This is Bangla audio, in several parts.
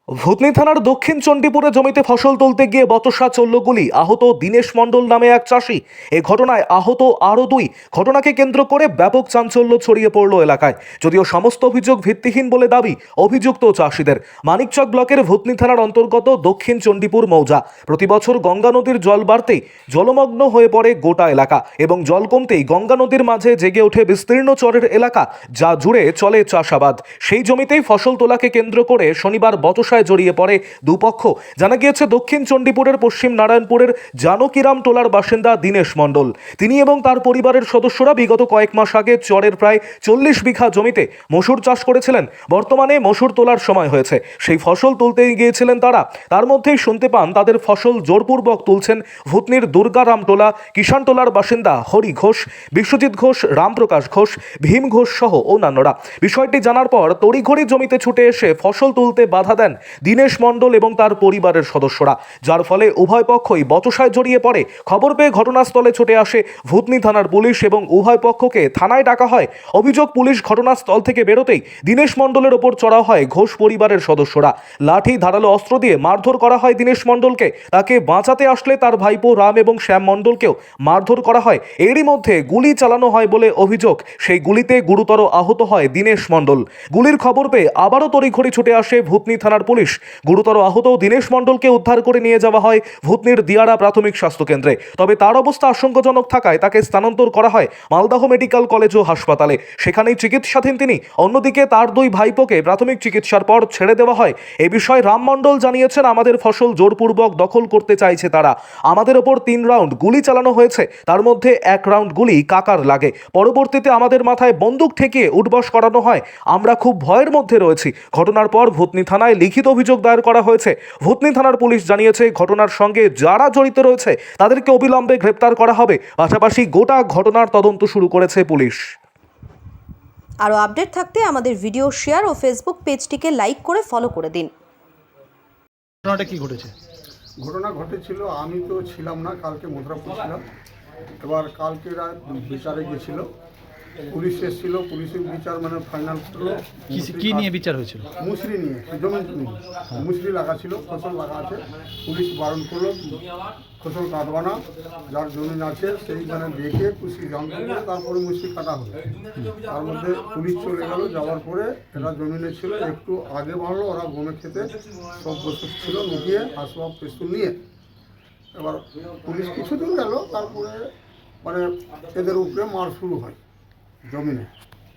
ভূতনি থানার দক্ষিণ চণ্ডীপুরে জমিতে ফসল তুলতে গিয়ে বচসা চলল গুলি, আহত দীনেশ মণ্ডল নামে এক চাষি। এ ঘটনায় আহত আরও দুই। ঘটনাকে কেন্দ্র করে ব্যাপক চাঞ্চল্য ছড়িয়ে পড়ল এলাকায়। যদিও সমস্ত অভিযোগ ভিত্তিহীন বলে দাবি অভিযুক্ত চাষিদের। মানিকচক ব্লকের ভূতনি থানার অন্তর্গত দক্ষিণ চণ্ডীপুর মৌজা। প্রতি বছর গঙ্গা নদীর জল বাড়তেই জলমগ্ন হয়ে পড়ে গোটা এলাকা এবং জল কমতেই গঙ্গা নদীর মাঝে জেগে ওঠে বিস্তীর্ণ চরের এলাকা, যা জুড়ে চলে চাষাবাদ। সেই জমিতেই ফসল তোলাকে কেন্দ্র করে শনিবার বচসা জড়িয়ে পড়ে দুপক্ষ। জানা গিয়েছে দক্ষিণ চণ্ডীপুরের পশ্চিম নারায়ণপুরের জানকীরাম টোলার বাসিন্দা দীনেশ মণ্ডল। তিনি এবং তার পরিবারের সদস্যরা বিগত কয়েক মাস আগে চরের প্রায় 40 বিঘা জমিতে মসুর চাষ করেছিলেন। বর্তমানে মসুর তোলার সময় হয়েছে, সেই ফসল তুলতে গিয়েছিলেন তারা। তার মধ্যেই শুনতে পান তাদের ফসল জোরপূর্বক তুলছেন ভূতনির দুর্গারাম টোলা, কিষান টোলার বাসিন্দা হরি ঘোষ, বিশ্বজিৎ ঘোষ, রামপ্রকাশ ঘোষ, ভীম ঘোষ সহ অন্যান্যরা। বিষয়টি জানার পর তড়িঘড়ি জমিতে ছুটে এসে ফসল তুলতে বাধা দেন দীনেশ মণ্ডল এবং তার পরিবারের সদস্যরা, যার ফলে উভয় পক্ষই বচসায় জড়িয়ে পড়ে। খবর পেয়ে ঘটনাস্থলে ছুটে আসে ভূতনি থানার পুলিশ এবং উভয় পক্ষকে থানায় ডাকা হয়। অভিযোগ, পুলিশ ঘটনাস্থল থেকে বেরোতেই দীনেশ মণ্ডলের ওপর চড়াও হয় ঘোষ পরিবারের সদস্যরা। লাঠি, ধারালো অস্ত্র দিয়ে মারধর করা হয় দীনেশ মণ্ডলকে। তাকে বাঁচাতে আসলে তার ভাইপো রাম এবং শ্যাম মণ্ডলকেও মারধর করা হয়। এরই মধ্যে গুলি চালানো হয় বলে অভিযোগ। সেই গুলিতে গুরুতর আহত হয় দীনেশ মণ্ডল। গুলির খবর পেয়ে আবারও তড়িঘড়ি ছুটে আসে ভূতনি থানার পুলিশ। গুরুতর আহত দীনেশ মণ্ডলকে উদ্ধার করে নিয়ে যাওয়া হয় ভূতনির দিয়াড়া প্রাথমিক স্বাস্থ্যকেন্দ্রে। তবে তার অবস্থা আশঙ্কাজনক থাকায় তাকে স্থানান্তর করা হয় মালদহ মেডিকেল কলেজ ও হাসপাতালে। সেখানেই চিকিৎসাধীন তিনি। অন্যদিকে তার দুই ভাইপোকে প্রাথমিক চিকিৎসার পর ছেড়ে দেওয়া হয়। এ বিষয়ে রাম মণ্ডল জানিয়েছেন, আমাদের ফসল জোরপূর্বক দখল করতে চাইছে তারা। আমাদের ওপর 3 রাউন্ড গুলি চালানো হয়েছে, তার মধ্যে 1 রাউন্ড গুলি কাকার লাগে। পরবর্তীতে আমাদের মাথায় বন্দুক ঠেকিয়ে উঠবস করানো হয়। আমরা খুব ভয়ের মধ্যে রয়েছি। ঘটনার পর ভূতনি থানায় লিখিত অভিযোগ দায়ের করা হয়েছে। ভূতনি থানার পুলিশ জানিয়েছে, ঘটনার সঙ্গে যারা জড়িত রয়েছে তাদেরকে অবিলম্বে গ্রেপ্তার করা হবে। পাশাপাশি গোটা ঘটনার তদন্ত শুরু করেছে পুলিশ। আরও আপডেট থাকতে আমাদের ভিডিও শেয়ার ও ফেসবুক পেজটিকে লাইক করে ফলো করে দিন। ঘটনাটা কি ঘটেছে? ঘটনা ঘটেছিল, আমি তো ছিলাম না, কালকে মথুরাপুর ছিলাম। এবার কালকে রাত বিচারে গেছিল, পুলিশ এসেছিল, পুলিশের বিচার মানে ফাইনাল করলো। কি নিয়ে বিচার হয়েছিল? মুসরি নিয়ে, জমি নিয়ে মুসরি লাগা ছিল, ফসল লাগা আছে। পুলিশ বারণ করলো ফসল কাটবা না, যার জমি আছে সেইখানে দেখে খুশি জানতে করে তারপরে মুসরি কাটা হবে। তার মধ্যে পুলিশ চলে গেল, যাওয়ার পরে এরা জমিনে ছিল, একটু আগে বাড়লো, ওরা গমে খেতে সব বস্তু ছিল লুকিয়ে আসবাব পিস্তল নিয়ে। এবার পুলিশ কিছুদিন গেল, তারপরে মানে এদের উপরে মার শুরু হয় জমিনে।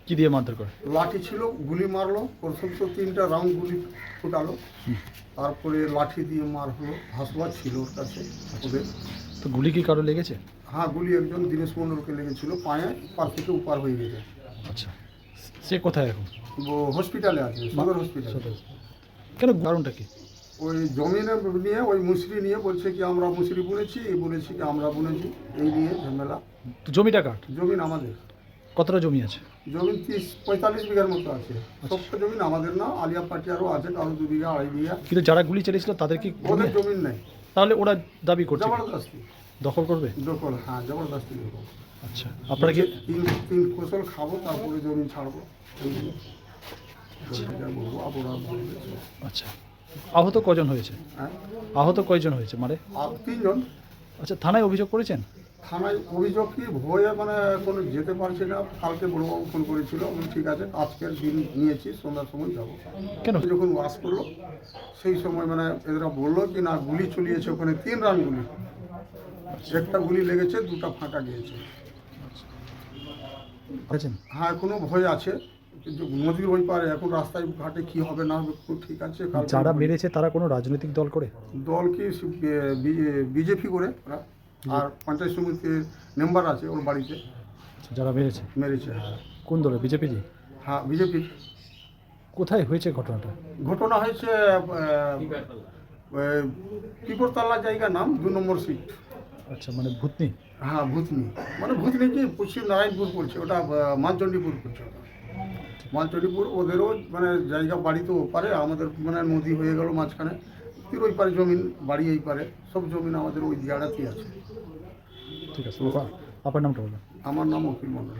কি দিয়ে মারধর করে? লাঠি ছিল, গুলি মারলো, প্রথম তো 3টা রাউন্ড গুলি ফুটালো, তারপরে লাঠি দিয়ে মার হলো। হাসবাদ ছিল ওর কাছে ওদের। তো গুলি কি কারো লেগেছে? হ্যাঁ, গুলি একজন দীনেশ মণ্ডলকে লেগেছিল, পায়ে পার থেকে উপার হয়ে গেছে। আচ্ছা, সে কোথায় এখন? ও হসপিটালে আছে, সদর হসপিটালে। কেন, কারণটা কি? ওই জমিনে নিয়ে, ওই মুসরি নিয়ে বলছে কি আমরা মুসরি বুনেছি, বলেছি কি আমরা বুনেছি, এই নিয়ে ঝামেলা। তো জমিটা কার? জমিন আমাদের। কতটা জমি আছে? জমিন 30-45 বিঘার মতো আছে। সবটা জমিন আমাদের না, আলিয়া পাটিয়ারও আছে, কারো 2 বিঘা 2.5 বিঘা। কিন্তু যারা গুলি চালিয়েছিল তাদের কি ওদের জমিন নেই। তাহলে ওরা দাবি করছে জবরদস্তি দখল করবে? দখল, হ্যাঁ জবরদস্তি দখল। আচ্ছা, আপনারা কি তিন ফসল খাবো, তারপরে জমি ছাড়বো। বলবো আপনারা বলবে। আচ্ছা, আহত কজন হয়েছে? হ্যাঁ, আহত কয়জন হয়েছে মানে? আর 3 জন। আচ্ছা, থানায় অভিযোগ করেছেন? থানায় অভিযোগ কি, ভয়ে মানে কোনো যেতে পারছি না। কালকে বড়বাবু ফোন করেছিল, আমি ঠিক আছে আজকের দিন নিয়েছি, সন্ধ্যার সময় যাবো। কেন? যখন ওয়াশ করলো সেই সময় মানে এরা বললো কি না গুলি চলিয়েছে ওখানে, 3 রাউন্ড গুলি। একটা গুলি লেগেছে, 2টা ফাঁকা গিয়েছে। হ্যাঁ, এখনো ভয় আছে, কিন্তু নদীর ওই পারে এখন রাস্তায় ঘাটে কি হবে না হবে ঠিক আছে। যারা মেরেছে তারা কোনো রাজনৈতিক দল করে? দল কি বিজেপি করে ওরা, আর পঞ্চায়েত সমিতির মেম্বার আছে ওর বাড়িতে। যারা মেরেছে? মেরেছে, হ্যাঁ। কোন দলে? বিজেপি? হ্যাঁ, বিজেপি। কোথায় হয়েছে ঘটনাটা? ঘটনা হয়েছে পিপরতলা জায়গা, নাম 2 নম্বর সিট। আচ্ছা, মানে ভূতনি? হ্যাঁ, ভূতনি। মানে ভূতনি কি পশ্চিম নারায়ণপুর পড়ছে, ওটা মানচণ্ডীপুর পড়ছে। মানচণ্ডীপুর ওদেরও মানে জায়গা, বাড়ি তো ওপারে, আমাদের মানে নদী হয়ে গেল মাঝখানে। ফির ওই পারে জমিন, বাড়ি এই পারে, সব জমিন আমাদের ওই জায়গাতেই আছে। ঠিক আছে, আপনার নামটা বলবেন? আমার নাম অখিল মণ্ডল।